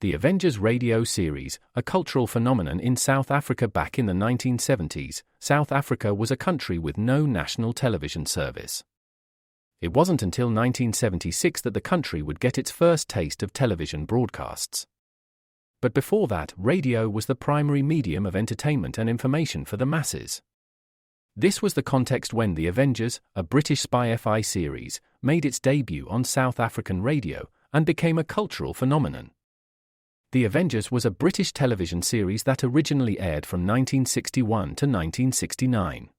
The Avengers radio series, a cultural phenomenon in South Africa back in the 1970s, South Africa was a country with no national television service. It wasn't until 1976 that the country would get its first taste of television broadcasts. But before that, radio was the primary medium of entertainment and information for the masses. This was the context when The Avengers, a British spy-fi series, made its debut on South African radio and became a cultural phenomenon. The Avengers was a British television series that originally aired from 1961 to 1969.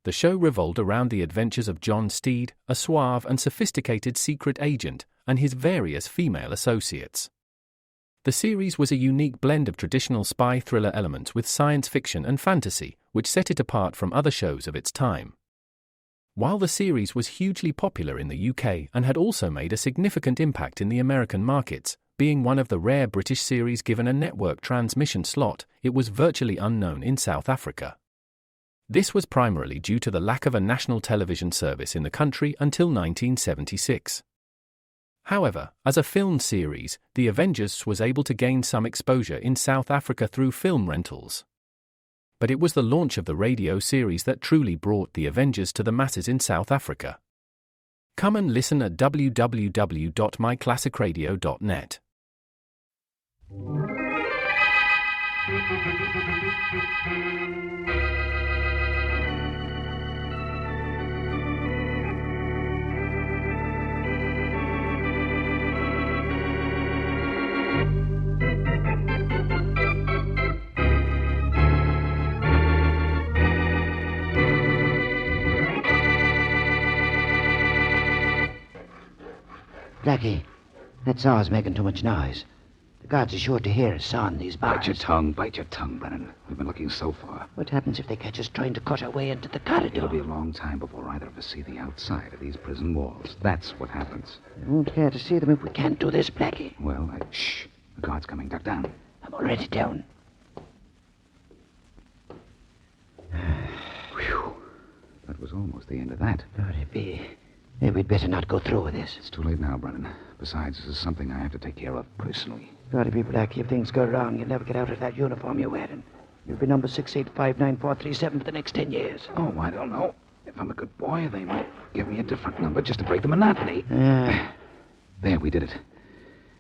The show revolved around the adventures of John Steed, a suave and sophisticated secret agent, and his various female associates. The series was a unique blend of traditional spy thriller elements with science fiction and fantasy, which set it apart from other shows of its time. While the series was hugely popular in the UK and had also made a significant impact in the American markets, being one of the rare British series given a network transmission slot, it was virtually unknown in South Africa. This was primarily due to the lack of a national television service in the country until 1976. However, as a film series, The Avengers was able to gain some exposure in South Africa through film rentals. But it was the launch of the radio series that truly brought The Avengers to the masses in South Africa. Come and listen at www.myclassicradio.net. Blackie, that saw's making too much noise. The guards are sure to hear us sawing these bars. Bite your tongue, Brennan. We've been looking so far. What happens if they catch us trying to cut our way into the corridor? It'll be a long time before either of us see the outside of these prison walls. That's what happens. I won't care to see them if we can't do this, Blackie. Well, shh. The guard's coming. Duck down. I'm already down. Whew. That was almost the end of that. Could it be? Maybe we'd better not go through with this. It's too late now, Brennan. Besides, this is something I have to take care of personally. Gotta be, Blackie. If things go wrong, you'll never get out of that uniform you're wearing. You'll be number 6859437 for the next 10 years. Oh, I don't know. If I'm a good boy, they might give me a different number just to break the monotony. There, we did it.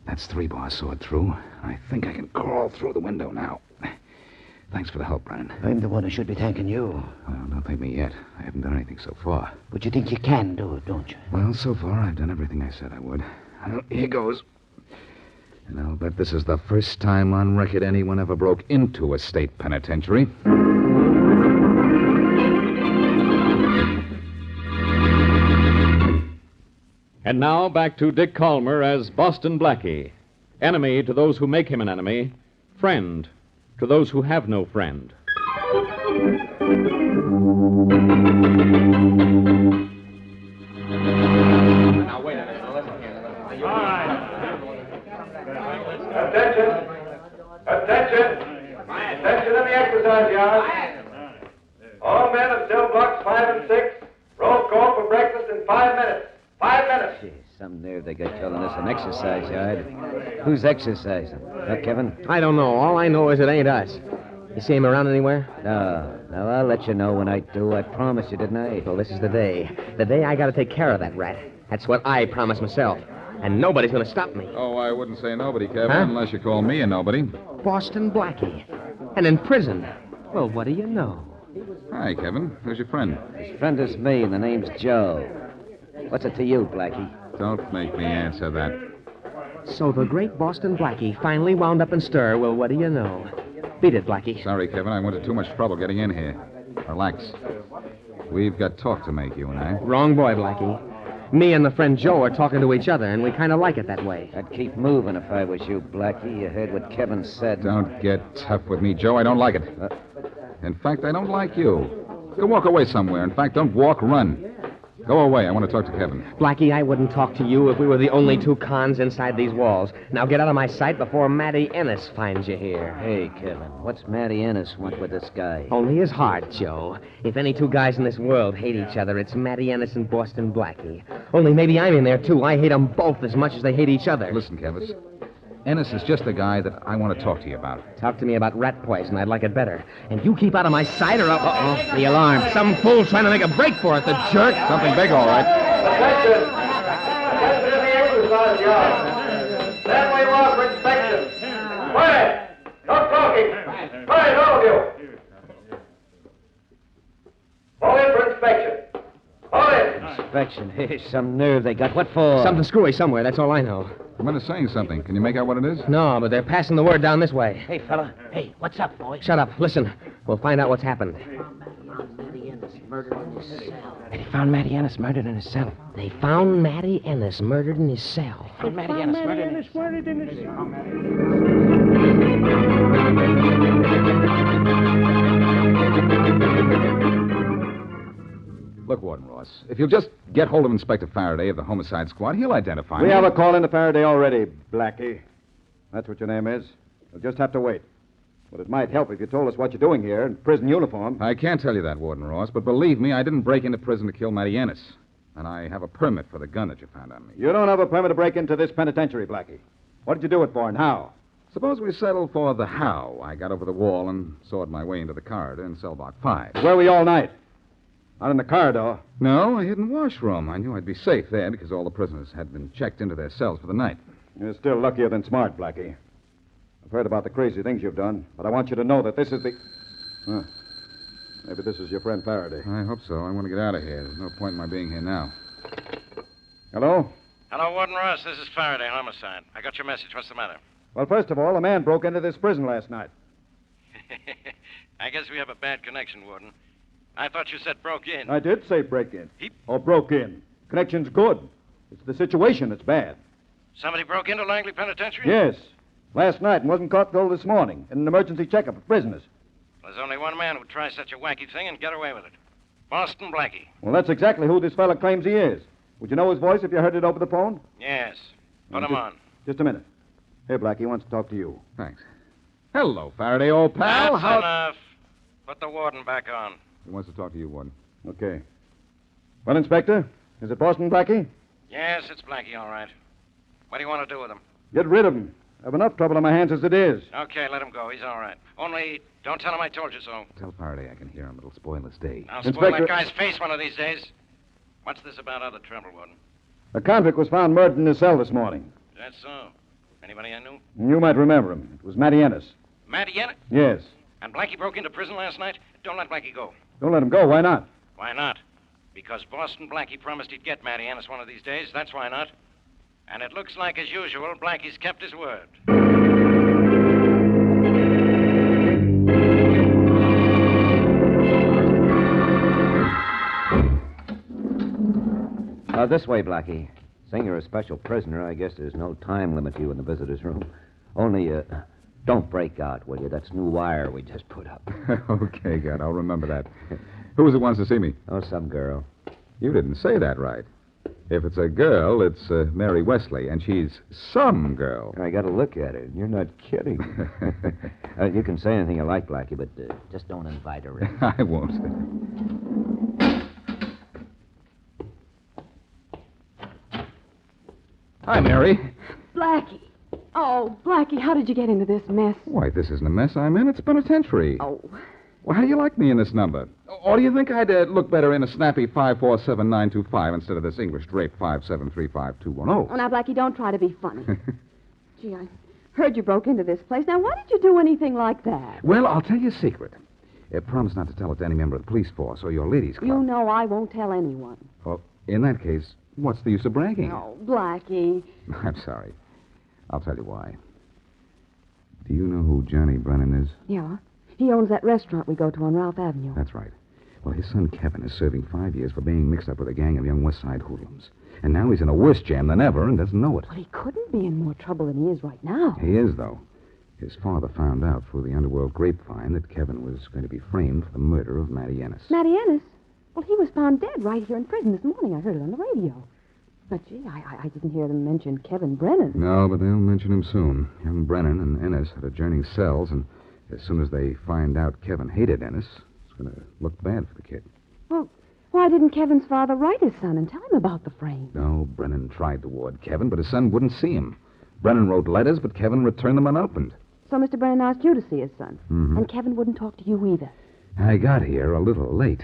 That's 3 bars sawed through. I think I can crawl through the window now. Thanks for the help, Brennan. I'm the one who should be thanking you. Well, don't thank me yet. I haven't done anything so far. But you think you can do it, don't you? Well, so far, I've done everything I said I would. Well, here goes. And I'll bet this is the first time on record anyone ever broke into a state penitentiary. And now back to Dick Calmer as Boston Blackie. Enemy to those who make him an enemy. Friend to those who have no friend. Now, wait a minute. All right. Attention. Attention in the exercise yard. All men of cell blocks 5 and 6. Roll call for breakfast in 5 minutes. 5 minutes. Gee, some nerve they got telling us an exercise yard. Who's exercising? Kevin? I don't know. All I know is it ain't us. You see him around anywhere? No, I'll let you know when I do. I promised you, didn't I? Well, this is the day. The day I gotta take care of that rat. That's what I promised myself. And nobody's gonna stop me. Oh, I wouldn't say nobody, Kevin, Huh? unless you call me a nobody. Boston Blackie. And in prison. Well, what do you know? Hi, Kevin. Who's your friend? His friend is me, and the name's Joe. What's it to you, Blackie? Don't make me answer that. So the great Boston Blackie finally wound up in stir. Well, what do you know? Beat it, Blackie. Sorry, Kevin. I went to too much trouble getting in here. Relax. We've got talk to make, you and I. Wrong boy, Blackie. Me and the friend Joe are talking to each other, and we kind of like it that way. I'd keep moving if I was you, Blackie. You heard what Kevin said. Don't get tough with me, Joe. I don't like it. In fact, I don't like you. Go walk away somewhere. In fact, don't walk, run. Go away. I want to talk to Kevin. Blackie, I wouldn't talk to you if we were the only 2 cons inside these walls. Now get out of my sight before Matty Ennis finds you here. Hey, Kevin, what's Matty Ennis want with this guy? Only his heart, Joe. If any 2 guys in this world hate each other, it's Matty Ennis and Boston Blackie. Only maybe I'm in there, too. I hate them both as much as they hate each other. Listen, Kevin. Ennis is just the guy that I want to talk to you about. Talk to me about rat poison. I'd like it better. And you keep out of my sight or I'll... Uh-oh, the alarm. Some fool's trying to make a break for it, the jerk. Something big, all right. Attention! Attention in the exercise yard. Then we walk for inspection. Quiet! No talking. Quiet, all of you. Fall in for inspection. Fall in. Inspection. Hey, some nerve they got. What for? Something screwy somewhere, that's all I know. Someone is saying something. Can you make out what it is? No, but they're passing the word down this way. Hey, fella. Hey, what's up, boy? Shut up. Listen. We'll find out what's happened. Matty Ennis murdered in his cell. They found Matty Ennis murdered in his cell. They found Matty Ennis murdered in his cell. Matty Ennis murdered in his cell. Look, Warden Ross, if you'll just get hold of Inspector Faraday of the Homicide Squad, he'll identify We me. have a call into Faraday already, Blackie. That's what your name is. You'll just have to wait. But it might help if you told us what you're doing here in prison uniform. I can't tell you that, Warden Ross, but believe me, I didn't break into prison to kill Matty Ennis. And I have a permit for the gun that you found on me. You don't have a permit to break into this penitentiary, Blackie. What did you do it for and how? Suppose we settle for the how. I got over the wall and sawed my way into the corridor in cell block 5. Where were you all night? Not in the corridor. No, I hid in the washroom. I knew I'd be safe there because all the prisoners had been checked into their cells for the night. You're still luckier than smart, Blackie. I've heard about the crazy things you've done, but I want you to know that this is the... Huh. Maybe this is your friend Faraday. I hope so. I want to get out of here. There's no point in my being here now. Hello? Hello, Warden Ross. This is Faraday, homicide. I got your message. What's the matter? Well, first of all, a man broke into this prison last night. I guess we have a bad connection, Warden. I thought you said broke in. I did say break in. He- Or broke in. Connection's good. It's the situation that's bad. Somebody broke into Langley Penitentiary? Yes. Last night and wasn't caught till this morning in an emergency checkup of prisoners. There's only one man who'd try such a wacky thing and get away with it. Boston Blackie. Well, that's exactly who this fella claims he is. Would you know his voice if you heard it over the phone? Yes. Put him just- on. Just a minute. Here, Blackie, he wants to talk to you. Thanks. Hello, Faraday, old pal. That's How... enough. Put the warden back on. He wants to talk to you, Warden. Okay. Well, Inspector, is it Boston Blackie? Yes, it's Blackie, all right. What do you want to do with him? Get rid of him. I have enough trouble on my hands as it is. Okay, let him go. He's all right. Only, don't tell him I told you so. Tell Faraday I can hear him. It'll spoil his day. I'll spoil Inspector- that guy's face one of these days. What's this about other trouble, Warden? A convict was found murdered in his cell this morning. That's so. Anybody I knew? You might remember him. It was Matty Ennis. Matty Ennis? Yes. And Blackie broke into prison last night? Don't let Blackie go. Don't let him go. Why not? Why not? Because Boston Blackie promised he'd get Matty Ennis one of these days. That's why not. And it looks like, as usual, Blackie's kept his word. This way, Blackie. Saying you're a special prisoner, I guess there's no time limit to you in the visitor's room. Only, don't break out, will you? That's new wire we just put up. Okay, God, I'll remember that. Who is it wants to see me? Oh, some girl. You didn't say that right. If it's a girl, it's Mary Wesley, and she's some girl. I got to look at her. You're not kidding. You can say anything you like, Blackie, but just don't invite her in. I won't. Hi, Mary. Blackie. Oh, Blackie, how did you get into this mess? Why, this isn't a mess I'm in. It's penitentiary. Oh, Well, how do you like me in this number? Or do you think I'd look better in a snappy 547-925 instead of this English drape 5735210? oh, now, Blackie, don't try to be funny. Gee, I heard you broke into this place. Now, why did you do anything like that? Well, I'll tell you a secret. Promise not to tell it to any member of the police force or your ladies' club. You know I won't tell anyone. Well, in that case, what's the use of bragging? Oh, Blackie. I'm sorry. I'll tell you why. Do you know who Johnny Brennan is? Yeah. He owns that restaurant we go to on Ralph Avenue. That's right. Well, his son Kevin is serving 5 years for being mixed up with a gang of young West Side hoodlums. And now he's in a worse jam than ever and doesn't know it. Well, he couldn't be in more trouble than he is right now. He is, though. His father found out through the underworld grapevine that Kevin was going to be framed for the murder of Matty Ennis. Matty Ennis? Well, he was found dead right here in prison this morning. I heard it on the radio. But, gee, I didn't hear them mention Kevin Brennan. No, but they'll mention him soon. Young Brennan and Ennis had adjoining cells, and as soon as they find out Kevin hated Ennis, it's going to look bad for the kid. Well, why didn't Kevin's father write his son and tell him about the frame? No, Brennan tried to ward Kevin, but his son wouldn't see him. Brennan wrote letters, but Kevin returned them unopened. So Mr. Brennan asked you to see his son. Mm-hmm. And Kevin wouldn't talk to you either. I got here a little late.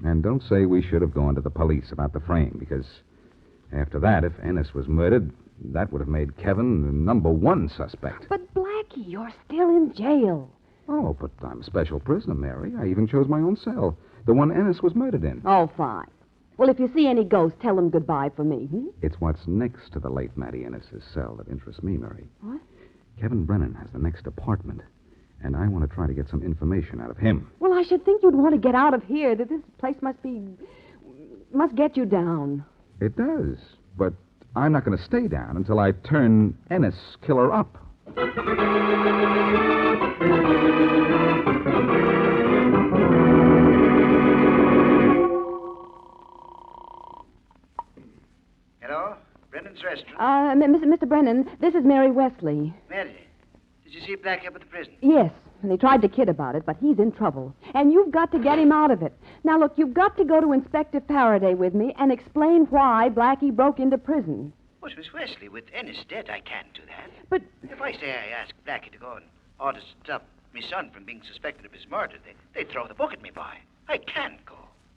And don't say we should have gone to the police about the frame, because after that, if Ennis was murdered, that would have made Kevin the number one suspect. But, Blackie, you're still in jail. Oh, but I'm a special prisoner, Mary. I even chose my own cell, the one Ennis was murdered in. Oh, fine. Well, if you see any ghosts, tell them goodbye for me, It's what's next to the late Matty Ennis's cell that interests me, Mary. What? Kevin Brennan has the next apartment, and I want to try to get some information out of him. Well, I should think you'd want to get out of here, that this place must get you down. It does, but I'm not going to stay down until I turn Ennis killer up. Hello? Brennan's restaurant. Mr. Brennan, this is Mary Wesley. Mary, did you see Blackie up at the prison? Yes, and he tried to kid about it, but he's in trouble. And you've got to get him out of it. Now, look, you've got to go to Inspector Faraday with me and explain why Blackie broke into prison. But, Miss Wesley, with Ennis dead, I can't do that. But... If I say I ask Blackie to go and order to stop my son from being suspected of his murder, they'd throw the book at me, boy. I can't go.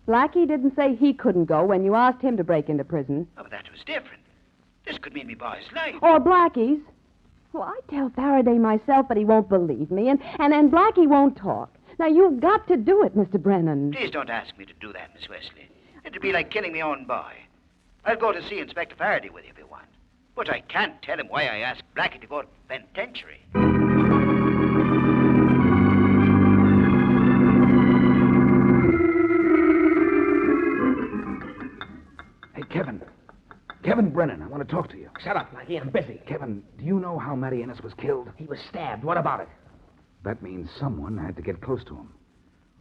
Blackie didn't say he couldn't go when you asked him to break into prison. Oh, but that was different. This could mean me boy's life. Or Blackie's. Well, I tell Faraday myself, but he won't believe me, and Blackie won't talk. Now, you've got to do it, Mr. Brennan. Please don't ask me to do that, Miss Wesley. It'd be like killing my own boy. I'll go to see Inspector Faraday with you if you want. But I can't tell him why I asked Blackie to go to penitentiary. Hey, Kevin. Kevin Brennan, I want to talk to you. Shut up, Blackie. I'm busy. Kevin, do you know how Matty Ennis was killed? He was stabbed. What about it? That means someone had to get close to him.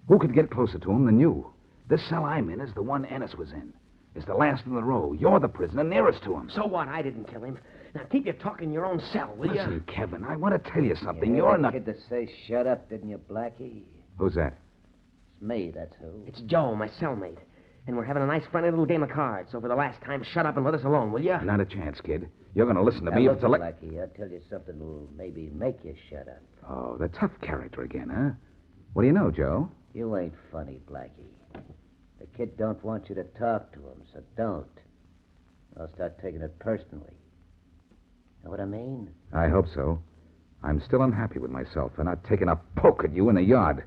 Who could get closer to him than you? This cell I'm in is the one Ennis was in. It's the last in the row. You're the prisoner nearest to him. So what? I didn't kill him. Now, keep your talk in your own cell, will you? Listen, Kevin, I want to tell you something. You You're had not... a kid to say shut up, didn't you, Blackie? Who's that? It's me, that's who. It's Joe, my cellmate. And we're having a nice, friendly little game of cards. So for the last time, shut up and let us alone, will you? Not a chance, kid. You're going to listen to Now, me if look, it's a... Blackie, I'll tell you something that'll maybe make you shut up. Oh, the tough character again, huh? What do you know, Joe? You ain't funny, Blackie. The kid don't want you to talk to him, so don't. I'll start taking it personally. Know what I mean? I hope so. I'm still unhappy with myself for not taking a poke at you in the yard.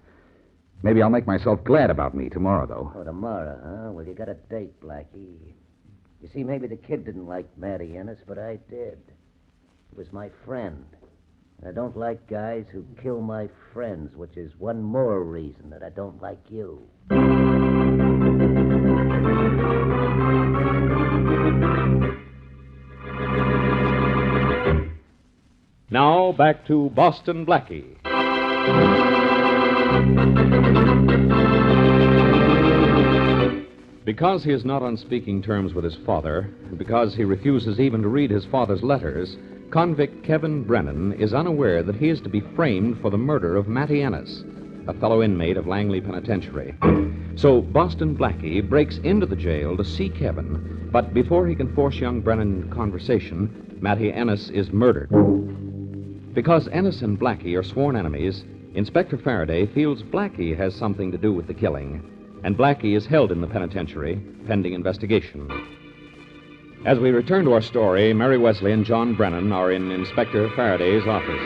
Maybe I'll make myself glad about me tomorrow, though. Oh, tomorrow, huh? Well, you got a date, Blackie. You see, maybe the kid didn't like Matty Ennis, but I did. He was my friend. And I don't like guys who kill my friends, which is one more reason that I don't like you. Now, back to Boston Blackie. Because he is not on speaking terms with his father, and because he refuses even to read his father's letters, convict Kevin Brennan is unaware that he is to be framed for the murder of Matty Ennis, a fellow inmate of Langley Penitentiary. So Boston Blackie breaks into the jail to see Kevin, but before he can force young Brennan into conversation, Matty Ennis is murdered. Because Ennis and Blackie are sworn enemies, Inspector Faraday feels Blackie has something to do with the killing, and Blackie is held in the penitentiary, pending investigation. As we return to our story, Mary Wesley and John Brennan are in Inspector Faraday's office.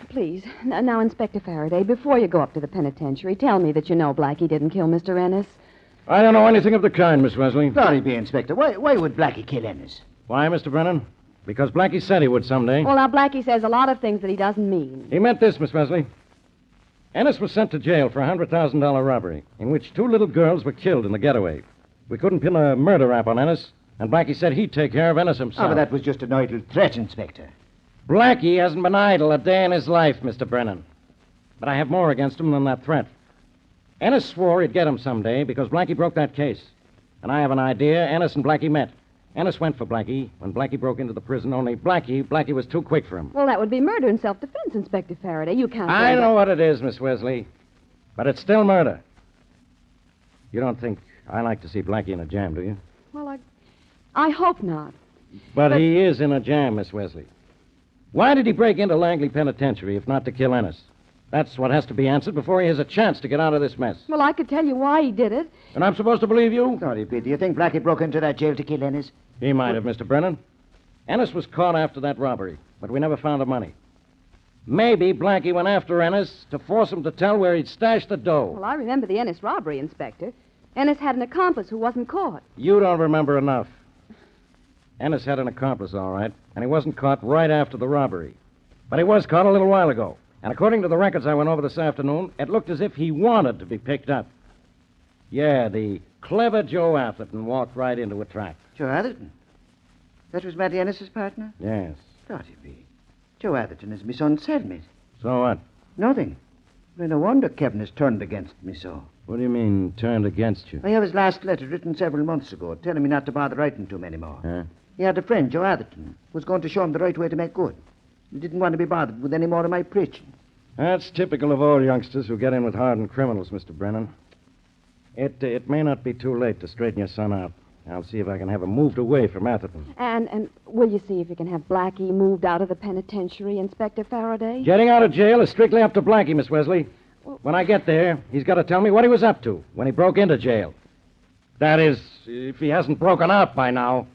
Please, now, Inspector Faraday, before you go up to the penitentiary, tell me that you know Blackie didn't kill Mr. Ennis. I don't know anything of the kind, Miss Wesley. Sorry, be Inspector. Why would Blackie kill Ennis? Why, Mr. Brennan? Because Blackie said he would someday. Well, now, Blackie says a lot of things that he doesn't mean. He meant this, Miss Wesley. Ennis was sent to jail for a $100,000 robbery, in which 2 little girls were killed in the getaway. We couldn't pin a murder rap on Ennis, and Blackie said he'd take care of Ennis himself. Oh, but that was just an idle threat, Inspector. Blackie hasn't been idle a day in his life, Mr. Brennan. But I have more against him than that threat. Ennis swore he'd get him someday because Blackie broke that case. And I have an idea Ennis and Blackie met. Ennis went for Blackie when Blackie broke into the prison, only Blackie was too quick for him. Well, that would be murder in self-defense, Inspector Faraday. You can't I say know what it is, Miss Wesley. But it's still murder. You don't think I like to see Blackie in a jam, do you? Well, I hope not. But he is in a jam, Miss Wesley. Why did he break into Langley Penitentiary if not to kill Ennis? That's what has to be answered before he has a chance to get out of this mess. Well, I could tell you why he did it. And I'm supposed to believe you? Sorry, Pete. Do you think Blackie broke into that jail to kill Ennis? He might have, Mr. Brennan. Ennis was caught after that robbery, but we never found the money. Maybe Blackie went after Ennis to force him to tell where he'd stashed the dough. Well, I remember the Ennis robbery, Inspector. Ennis had an accomplice who wasn't caught. You don't remember enough. Ennis had an accomplice, all right, and he wasn't caught right after the robbery. But he was caught a little while ago. And according to the records I went over this afternoon, it looked as if he wanted to be picked up. Yeah, the clever Joe Atherton walked right into a trap. Joe Atherton? That was Matty Ennis's partner? Yes. Dotty B. Joe Atherton is my son's cellmate. So what? Nothing. Well, no wonder Kevin has turned against me so. What do you mean, turned against you? I have his last letter written several months ago, telling me not to bother writing to him anymore. Huh? He had a friend, Joe Atherton, who was going to show him the right way to make good. He didn't want to be bothered with any more of my preaching. That's typical of all youngsters who get in with hardened criminals, Mr. Brennan. It may not be too late to straighten your son out. I'll see if I can have him moved away from Atherton. And will you see if you can have Blackie moved out of the penitentiary, Inspector Faraday? Getting out of jail is strictly up to Blackie, Miss Wesley. When I get there, he's got to tell me what he was up to when he broke into jail. That is, if he hasn't broken out by now.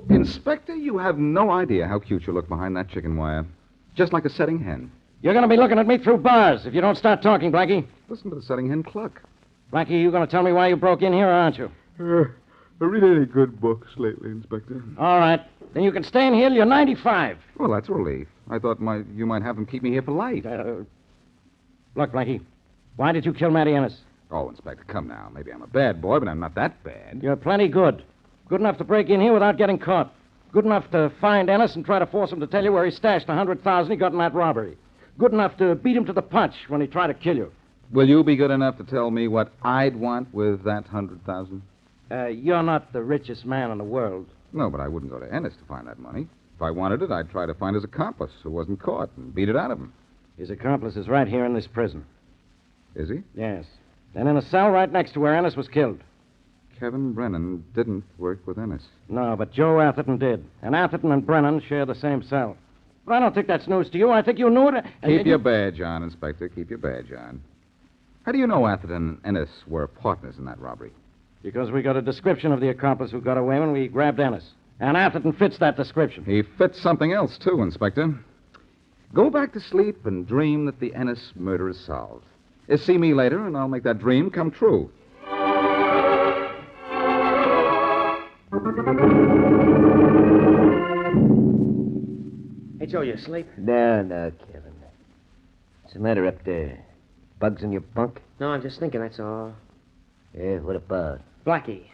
Inspector, you have no idea how cute you look behind that chicken wire. Just like a setting hen. You're going to be looking at me through bars if you don't start talking, Blackie. Listen to the setting hen cluck. Blackie, you going to tell me why you broke in here, or aren't you? I read any good books lately, Inspector. All right. Then you can stay in here till you're 95. Well, that's a relief. I thought you might have them keep me here for life. Look, Blackie, why did you kill Matty Ennis? Oh, Inspector, come now. Maybe I'm a bad boy, but I'm not that bad. You're plenty good. Good enough to break in here without getting caught. Good enough to find Ennis and try to force him to tell you where he stashed the $100,000 he got in that robbery. Good enough to beat him to the punch when he tried to kill you. Will you be good enough to tell me what I'd want with that $100,000? You're not the richest man in the world. No, but I wouldn't go to Ennis to find that money. If I wanted it, I'd try to find his accomplice who wasn't caught and beat it out of him. His accomplice is right here in this prison. Is he? Yes. And in a cell right next to where Ennis was killed. Kevin Brennan didn't work with Ennis. No, but Joe Atherton did. And Atherton and Brennan share the same cell. But I don't think that's news to you. I think you knew it. Keep your badge on, Inspector. Keep your badge on. How do you know Atherton and Ennis were partners in that robbery? Because we got a description of the accomplice who got away when we grabbed Ennis. And Atherton fits that description. He fits something else, too, Inspector. Go back to sleep and dream that the Ennis murder is solved. See me later, and I'll make that dream come true. Hey, Joe, you asleep? No, Kevin. What's the matter up there? Bugs in your bunk? No, I'm just thinking, that's all. Yeah, what about? Blackie.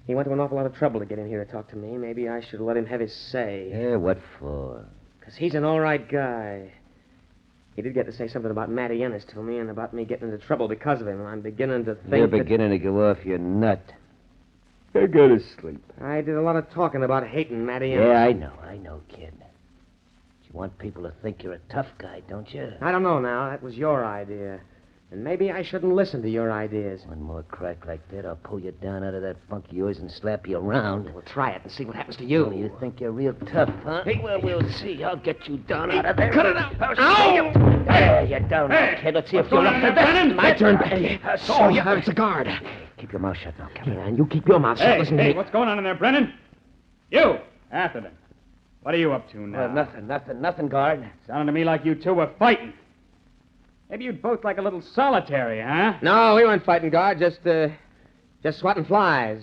He went to an awful lot of trouble to get in here to talk to me. Maybe I should let him have his say. Yeah, what for? Because he's an all right guy. He did get to say something about Matty Ennis to me and about me getting into trouble because of him. I'm beginning to think You're beginning to go off your nut. I go to sleep. I did a lot of talking about hating Matty Ennis. Yeah, I know, kid. You want people to think you're a tough guy, don't you? I don't know now. That was your idea. And maybe I shouldn't listen to your ideas. One more crack like that, I'll pull you down out of that bunk of yours and slap you around. We'll try it and see what happens to you. Oh, you think you're real tough, huh? Hey, well, we'll see. I'll get you down out of there. Cut it out. Ow! There, you're down now, kid. Let's see if you're up to this. My turn, Blackie. Oh, you it's a guard. Keep your mouth shut now, Kevin. Yeah, and you keep your mouth shut. Listen to me. What's going on in there, Brennan? You, Atherton. What are you up to now? Nothing, guard. Sounded to me like you two were fighting. Maybe you'd both like a little solitary, huh? No, we weren't fighting, guard. Just swatting flies.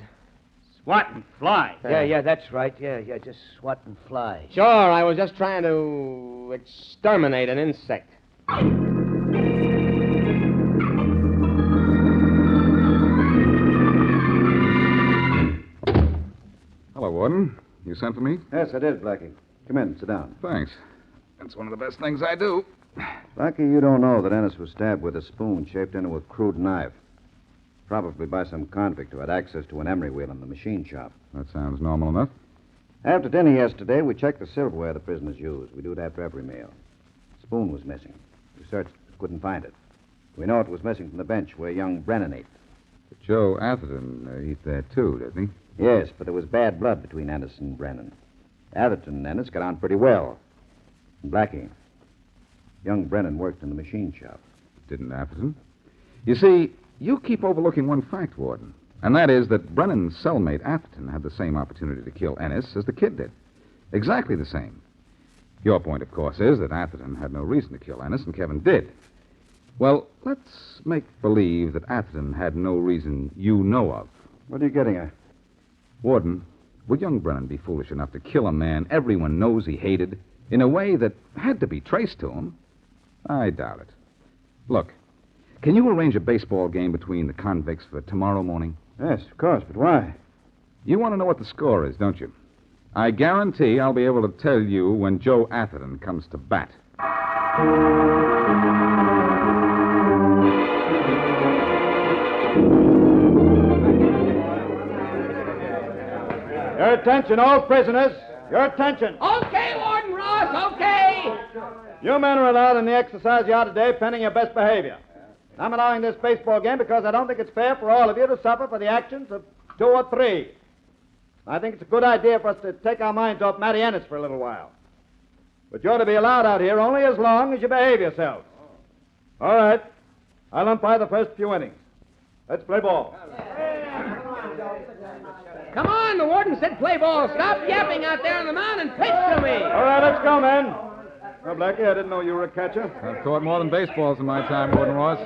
Swatting flies? Yeah, that's right. Yeah, just swatting flies. Sure, I was just trying to exterminate an insect. Hello, Warden. You sent for me? Yes, I did, Blackie. Come in, sit down. Thanks. That's one of the best things I do. Blackie, you don't know that Ennis was stabbed with a spoon shaped into a crude knife. Probably by some convict who had access to an emery wheel in the machine shop. That sounds normal enough. After dinner yesterday, we checked the silverware the prisoners use. We do it after every meal. The spoon was missing. We searched, but couldn't find it. We know it was missing from the bench where young Brennan ate. But Joe Atherton ate there, too, didn't he? Yes, but there was bad blood between Ennis and Brennan. Atherton and Ennis got on pretty well. And Blackie, young Brennan worked in the machine shop. Didn't Atherton? You see, you keep overlooking one fact, Warden, and that is that Brennan's cellmate Atherton had the same opportunity to kill Ennis as the kid did. Exactly the same. Your point, of course, is that Atherton had no reason to kill Ennis, and Kevin did. Well, let's make believe that Atherton had no reason you know of. What are you getting at? Warden, would young Brennan be foolish enough to kill a man everyone knows he hated in a way that had to be traced to him? I doubt it. Look, can you arrange a baseball game between the convicts for tomorrow morning? Yes, of course, but why? You want to know what the score is, don't you? I guarantee I'll be able to tell you when Joe Atherton comes to bat. Your attention, all prisoners. Your attention. Okay, Warden Ross, okay. You men are allowed in the exercise yard today pending your best behavior. I'm allowing this baseball game because I don't think it's fair for all of you to suffer for the actions of 2 or 3. I think it's a good idea for us to take our minds off Matty Ennis for a little while. But you're to be allowed out here only as long as you behave yourselves. All right. I'll umpire the first few innings. Let's play ball. Come on, the warden said play ball. Stop yapping out there on the mound and pitch to me. All right, let's go, men. Well, Blackie, I didn't know you were a catcher. I've caught more than baseballs in my time, Warden Ross.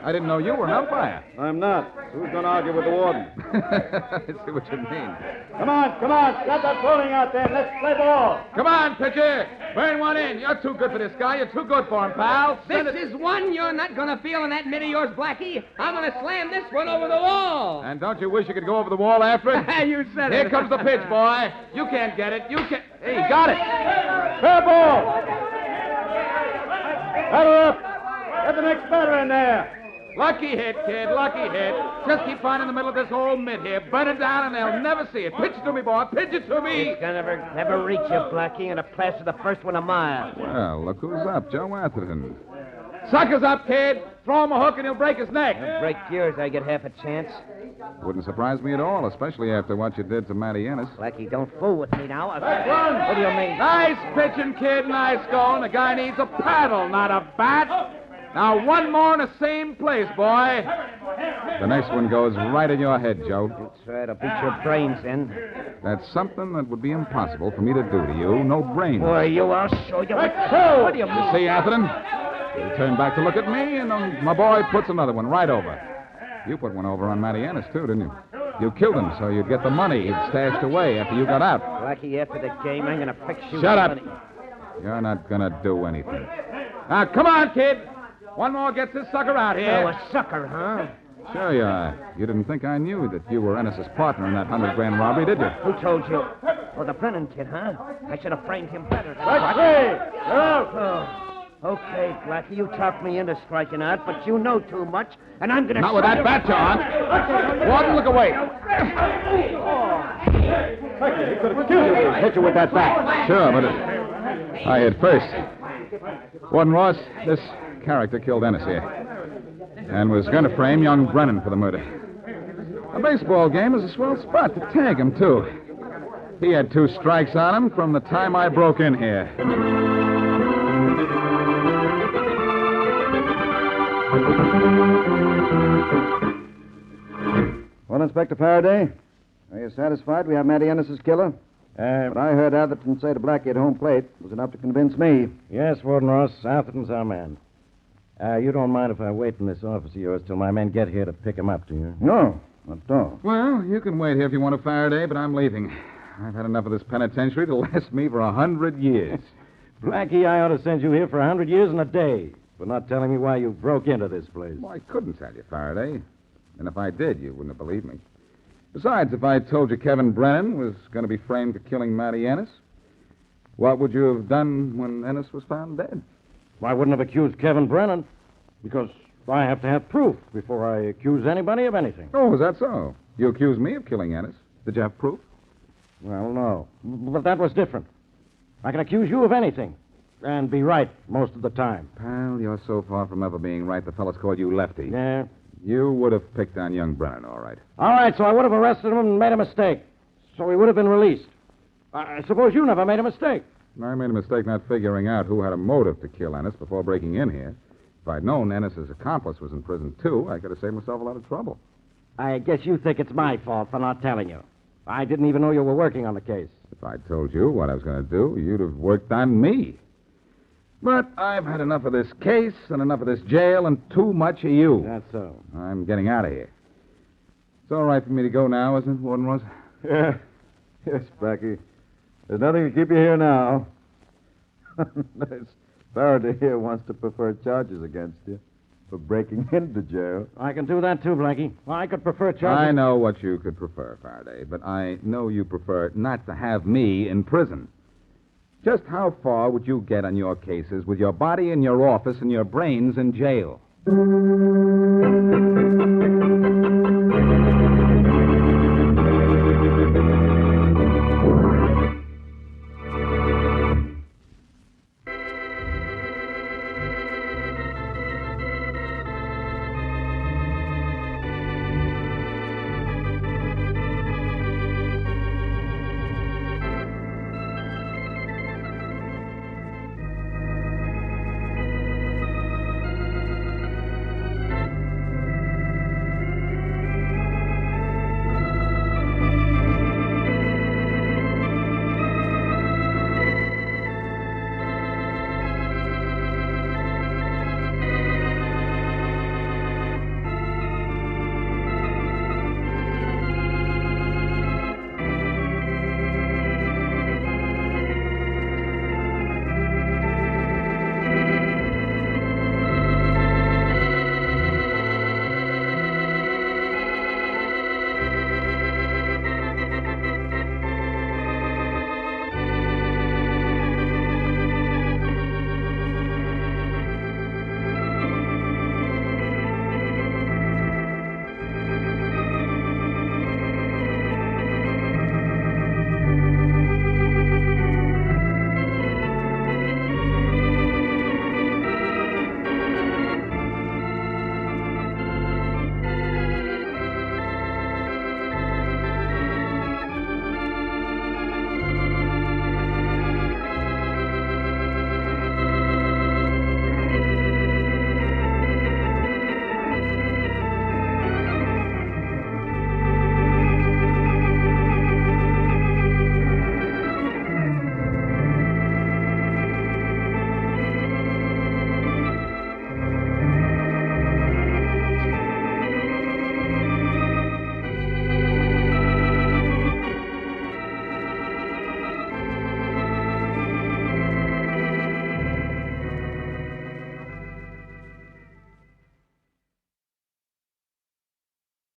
I didn't know you were an umpire. I'm not. Who's going to argue with the warden? I see what you mean. Come on. Stop that fooling out there. Let's play ball. Come on, pitcher. Burn one in. You're too good for this guy. You're too good for him, pal. This is one you're not going to feel in that mitt of yours, Blackie. I'm going to slam this one over the wall. And don't you wish you could go over the wall after it? You said it. Here comes the pitch, boy. You can't get it. You can't. Hey, got it. Fair ball. Batter up. Get the next batter in there. Lucky hit, kid. Lucky hit. Just keep finding the middle of this whole mitt here. Burn it down and they'll never see it. Pitch it to me, boy. Pitch it to me. It's gonna never reach you, Blackie, and a pass to the first one a mile. Well, look who's up. Joe Atherton. Sucker's up, kid. Throw him a hook and he'll break his neck. He'll break yours. I get half a chance. Wouldn't surprise me at all, especially after what you did to Matty Ennis. Blackie, don't fool with me now. Run. What do you mean? Nice pitching, kid. Nice going. The guy needs a paddle, not a bat. Now, one more in the same place, boy. The next one goes right in your head, Joe. You try to beat your brains in. That's something that would be impossible for me to do to you. No brains. Boy, I'll show you. What do you mean? See, Atherton? You turn back to look at me, and my boy puts another one right over. You put one over on Matty Ennis, too, didn't you? You killed him so you'd get the money he'd stashed away after you got out. Blackie, after the game, I'm going to fix you. Shut up. You're not going to do anything. Now, come on, kid. One more gets this sucker out here. Oh, a sucker, huh? Sure you are. You didn't think I knew that you were Ennis's partner in that 100-grand robbery, did you? Who told you? Oh, the Brennan kid, huh? I should have framed him better. Blackie! You're out. Okay, Blackie, you talked me into striking out, but you know too much, and I'm going to... Not with that bat, John. Warden, look away. Blackie, he could have killed you. Hit you with that bat. Sure, but I hit first. Warden Ross, this character killed Ennis here and was going to frame young Brennan for the murder. A baseball game is a swell spot to tag him, too. He had 2 strikes on him from the time I broke in here. Well, Inspector Faraday, are you satisfied we have Matty Ennis's killer? What I heard Atherton say to Blackie at home plate was enough to convince me. Yes, Warden Ross, Atherton's our man. You don't mind if I wait in this office of yours till my men get here to pick him up, do you? No, not at all. Well, you can wait here if you want to, Faraday, but I'm leaving. I've had enough of this penitentiary to last me for 100 years. Blackie, I ought to send you here for 100 years and a day for not telling me why you broke into this place. Well, I couldn't tell you, Faraday. And if I did, you wouldn't have believed me. Besides, if I told you Kevin Brennan was going to be framed for killing Matty Ennis, what would you have done when Ennis was found dead? I wouldn't have accused Kevin Brennan because I have to have proof before I accuse anybody of anything. Oh, is that so? You accused me of killing Ennis. Did you have proof? Well, no. But that was different. I can accuse you of anything. and be right most of the time. Pal, you're so far from ever being right, the fellas called you Lefty. Yeah? You would have picked on young Brennan, all right. All right, so I would have arrested him and made a mistake. So he would have been released. I suppose you never made a mistake. I made a mistake not figuring out who had a motive to kill Ennis before breaking in here. If I'd known Ennis's accomplice was in prison, too, I could have saved myself a lot of trouble. I guess you think it's my fault for not telling you. I didn't even know you were working on the case. If I'd told you what I was going to do, you'd have worked on me. But I've had enough of this case and enough of this jail and too much of you. That's so. I'm getting out of here. It's all right for me to go now, isn't it, Warden Ross? Yeah. Yes, Blackie. There's nothing to keep you here now. This Faraday here wants to prefer charges against you for breaking into jail. I can do that, too, Blackie. I could prefer charges. I know what you could prefer, Faraday, but I know you prefer not to have me in prison. Just how far would you get on your cases with your body in your office and your brains in jail?